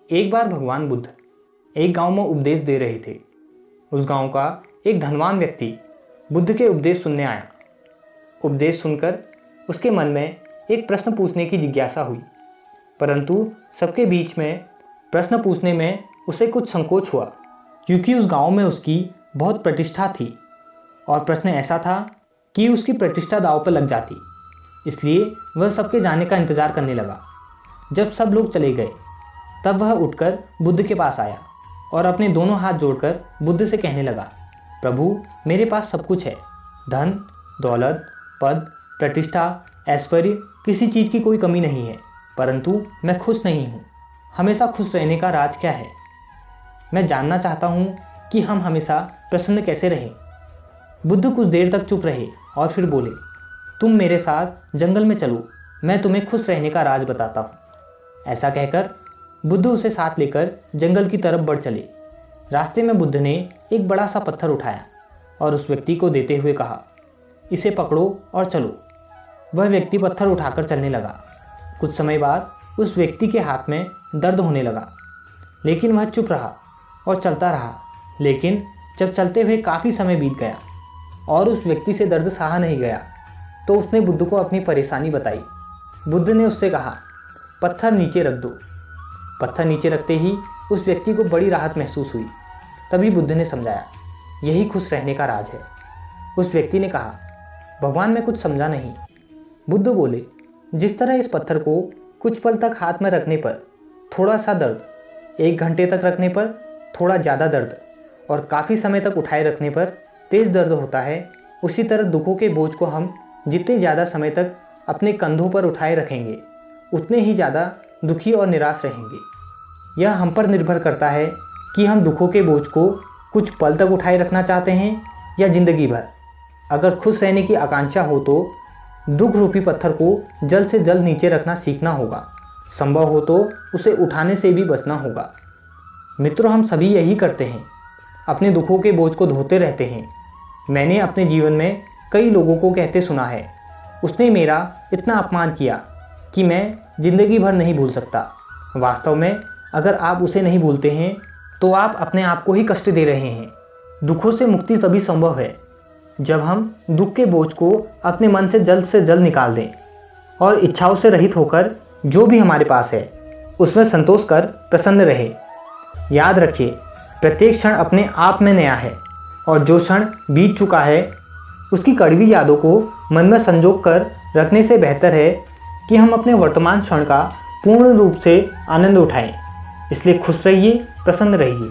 एक बार भगवान बुद्ध एक गांव में उपदेश दे रहे थे। उस गांव का एक धनवान व्यक्ति बुद्ध के उपदेश सुनने आया। उपदेश सुनकर उसके मन में एक प्रश्न पूछने की जिज्ञासा हुई, परंतु सबके बीच में प्रश्न पूछने में उसे कुछ संकोच हुआ, क्योंकि उस गांव में उसकी बहुत प्रतिष्ठा थी और प्रश्न ऐसा था कि उसकी प्रतिष्ठा दांव पर लग जाती। इसलिए वह सबके जाने का इंतजार करने लगा। जब सब लोग चले गए तब वह उठकर बुद्ध के पास आया और अपने दोनों हाथ जोड़कर बुद्ध से कहने लगा, प्रभु, मेरे पास सब कुछ है, धन, दौलत, पद, प्रतिष्ठा, ऐश्वर्य, किसी चीज़ की कोई कमी नहीं है, परंतु मैं खुश नहीं हूँ। हमेशा खुश रहने का राज क्या है? मैं जानना चाहता हूँ कि हम हमेशा प्रसन्न कैसे रहें। बुद्ध कुछ देर तक चुप रहे और फिर बोले, तुम मेरे साथ जंगल में चलो, मैं तुम्हें खुश रहने का राज बताता हूँ। ऐसा कहकर बुद्ध उसे साथ लेकर जंगल की तरफ बढ़ चले। रास्ते में बुद्ध ने एक बड़ा सा पत्थर उठाया और उस व्यक्ति को देते हुए कहा, इसे पकड़ो और चलो। वह व्यक्ति पत्थर उठाकर चलने लगा। कुछ समय बाद उस व्यक्ति के हाथ में दर्द होने लगा, लेकिन वह चुप रहा और चलता रहा। लेकिन जब चलते हुए काफ़ी समय बीत गया और उस व्यक्ति से दर्द सहा नहीं गया, तो उसने बुद्ध को अपनी परेशानी बताई। बुद्ध ने उससे कहा, पत्थर नीचे रख दो। पत्थर नीचे रखते ही उस व्यक्ति को बड़ी राहत महसूस हुई। तभी बुद्ध ने समझाया, यही खुश रहने का राज है। उस व्यक्ति ने कहा, भगवान, मैं कुछ समझा नहीं। बुद्ध बोले, जिस तरह इस पत्थर को कुछ पल तक हाथ में रखने पर थोड़ा सा दर्द, 1 घंटे तक रखने पर थोड़ा ज़्यादा दर्द और काफ़ी समय तक उठाए रखने पर तेज़ दर्द होता है, उसी तरह दुखों के बोझ को हम जितने ज़्यादा समय तक अपने कंधों पर उठाए रखेंगे, उतने ही ज़्यादा दुखी और निराश रहेंगे। यह हम पर निर्भर करता है कि हम दुखों के बोझ को कुछ पल तक उठाए रखना चाहते हैं या ज़िंदगी भर। अगर खुश रहने की आकांक्षा हो तो दुख रूपी पत्थर को जल्द से जल्द नीचे रखना सीखना होगा। संभव हो तो उसे उठाने से भी बचना होगा। मित्रों, हम सभी यही करते हैं, अपने दुखों के बोझ को ढोते रहते हैं। मैंने अपने जीवन में कई लोगों को कहते सुना है, उसने मेरा इतना अपमान किया कि मैं ज़िंदगी भर नहीं भूल सकता। वास्तव में अगर आप उसे नहीं भूलते हैं तो आप अपने आप को ही कष्ट दे रहे हैं। दुखों से मुक्ति तभी संभव है जब हम दुख के बोझ को अपने मन से जल्द निकाल दें और इच्छाओं से रहित होकर जो भी हमारे पास है उसमें संतोष कर प्रसन्न रहे। याद रखिए, प्रत्येक क्षण अपने आप में नया है और जो क्षण बीत चुका है उसकी कड़वी यादों को मन में संजो कर रखने से बेहतर है कि हम अपने वर्तमान क्षण का पूर्ण रूप से आनंद उठाएं। इसलिए खुश रहिए, प्रसन्न रहिए।